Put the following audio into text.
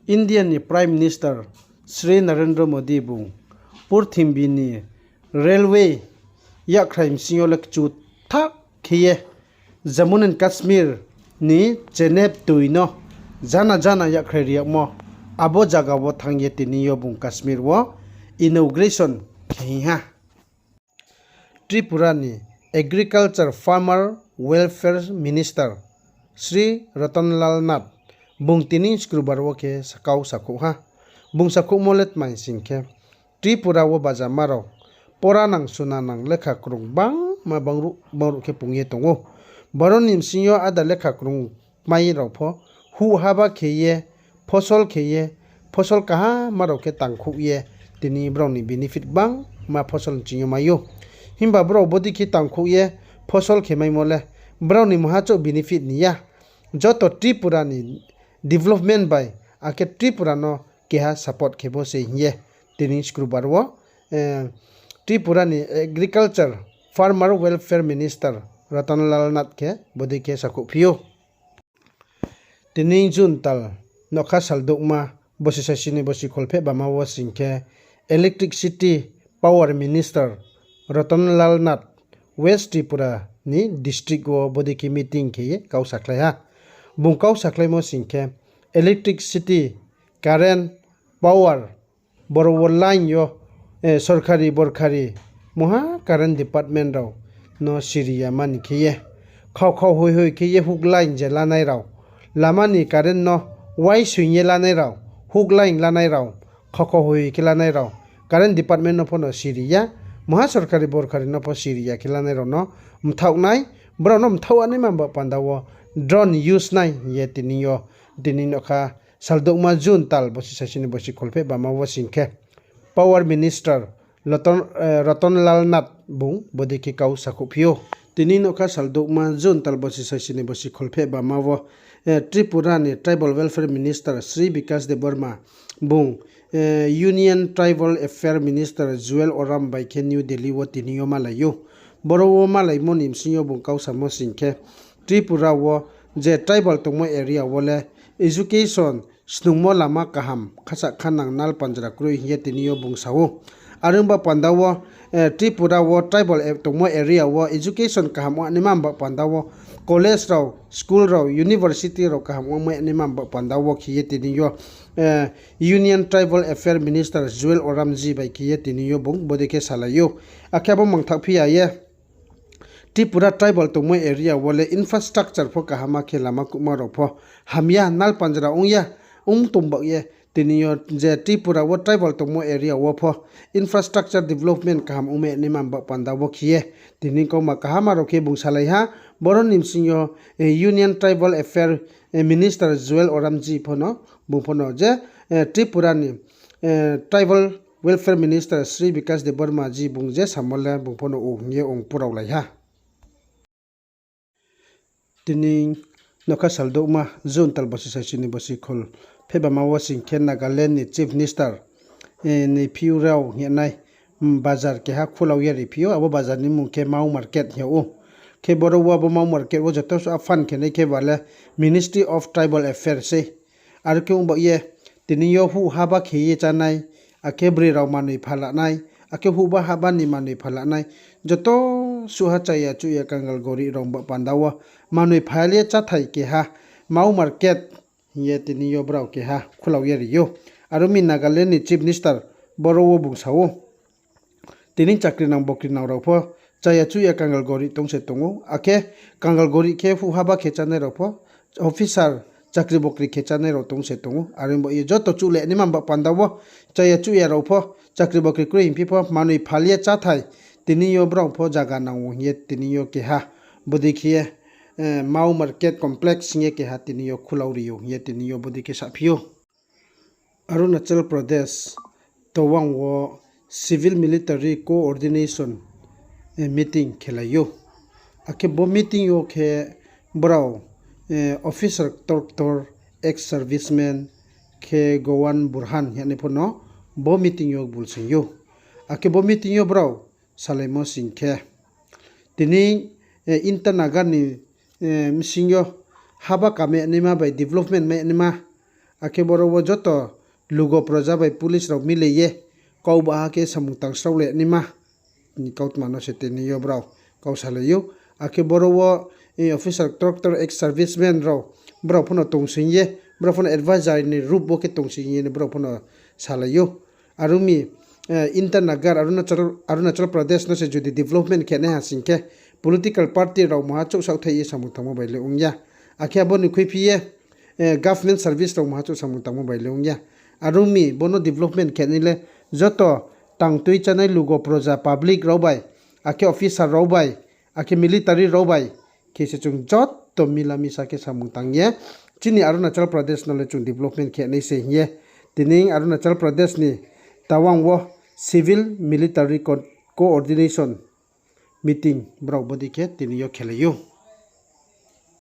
Indian ni Prime Minister Sri Narendra Modi bung purthimbi ni railway yakraim singolak chu thak khiye Jammu and Kashmir ni Chenep tuino jana yakrai riak mo abo jaga wo thangye tiniyo bung Kashmir wo inauguration khiha Tripura ni Agriculture Farmer Welfare Minister Sri Ratanlal Nath bung tini skrubar wo ke sakau sakhu ha bung sakhu molet mai singke Tripura wo bajamaro poranang sunanang lekha krung bang ma bangru ke pungye tongo baronim sinyo ada lekha krung mai rokpho hu haba kheye phosol kaha maro ke tangkhu ye tini browni benefit bang ma phosol chinyo mayo himba bro bodi ki tangkhu ye phosol khemai mole browni mahacho benefit niya joto Tripura ni development by ake Tripura no keha support khebo se ye tini skrubar wo Tripura ni Agriculture Farmer Welfare Minister Ratanlal Nath ke bodi ke sakuk pio tini June tal nokha saldukma bosi sasini bosi kholphe bama wo singke Electricity Power Minister Ratanlal Nath West Tripura ni district wo bodi ki meeting ke kau saklai ha bungkau saklai mo singke electricity current power borowol line yo sorkari borkari moha current department raw no Syria man khiye khaw hoi khiye huk line je lanai raw lamani current no wai suinye lanai raw huk line lanai raw khaw hoi khilanai raw current department no phono Syria moha sorkari borkari no pho Syria khilanai raw no mthauknai bro no mthawani mamba pandawo drone use nai ye tiniyo dinino kha saldukma June tal bosi sasini bosi kholphe bama wo singke Power Minister Ratanlal Nath bung bodi ki kau sakupio tinino kha saldukma June tal bosi sasini bosi kholphe bama wo Tripura ni Tribal Welfare Minister Sri Vikas Debarma bung Union Tribal Affairs Minister Joel Oram by ke New Delhi wo tiniyo malayo borowo malai monim sinyo bung kau samo singke Tripura wo je tribal tongmo area wole education snungmo lama kaham khasa khanang nal panjra krui ye tiniyo bungsawo arumba pandawo Tripura wo tribal tongmo area wo education kaham animam ba pandawo college raw school raw university raw kaham mo animam ba pandawo khiye tiniyo Union Tribal Affairs Minister Joel Oramji by khiye tiniyo bung bodike salayo akhabo mangthak phia ye Tripura tribal tongmo area wole infrastructure pho kahama ke lama kumaro pho hamya nal panjra ongya tumbak ye tiniyo je Tripura wo tribal tongmo area wo pho infrastructure development kaham ume nimam ba panda wo khiye tini ko ma kahama ro ke bungsalai ha boron nimsinyo Union Tribal Affairs Minister Joel Oramji phono bungphono je Tripura ni Tribal Welfare Minister Sri Vikas Debarma ji bungje samola bungphono ongye ongpurau lai ha tini nokha saldukma June tal bosi sasini bosi khol pheba mawo singkhe Nagaland ni Chief Minister ni phiu raw ngenai bazar ke ha khulaw ye review abo bazar ni mungke mau market heu ke borowa abo mau market wo joto fan ke nei ke bale Ministry of Tribal Affairs se ar ke umba ye tini yo hu haba kheye chanai akebri raw manui phala nai ake hu ba haba ni manui phala nai joto suha chaya chuya kangal gori romba pandawa manui phale chathai ke ha mau market ye tini yo braw ke ha khulaw ye riyo arumi Nagaland ni Chief Minister borowo bungsawo tini chakri nang bokri nang raw pho chaya chuya kangal gori tongse tongo ake kangal gori ke hu haba ke chanai raw pho officer chakri bokri ke chanai raw tongse tongo arimbo ye joto chule ni mamba pandawo chaya chuya raw pho chakri bokri kru impi pho manui phale chathai tini yo braw pho jaga nang ye tini yo ke ha bodi khiye mau market complex nge ke ha tini yo khulaw riyo ye tini yo bodi ke saphiyo Arunachal Pradesh towang wo civil military coordination meeting khelayo ake bo meeting yo ke braw officer doctor ex serviceman ke Gowan Burhan yani phono bo meeting yo bulsing yo ake bo meeting yo braw salaimo singkhe tini intanagar ni msingyo haba kame nima by development me nima ake borowo joto lugo proja bai police rok mile ye kau ba ke samung tang sraule nima ni kaut mano sete ni yo brau kau salayo ake borowo officer tractor ex serviceman ro brau phono tongsin ye brau phono advisor ni rup bo ke tongsin ye brau phono salayo arumi Intanagar Arunachal Pradesh no se judi development ke ne hasingke political party ro ma chau sau thai samung tang mobile le ungya akhia boni khui phiye government service ro ma chau samung tang mobile le ungya arumi bono development ke ni le joto tang tui chanai lugo proja public ro bai akhia officer ro bai akhia military ro bai ke se chung jot to milami sa ke samung tang ye chini Arunachal Pradesh no le chung development ke nei se ye tining Arunachal Pradesh ni tawang wo civil military coordination meeting brau bodi ke tiniyo khelayo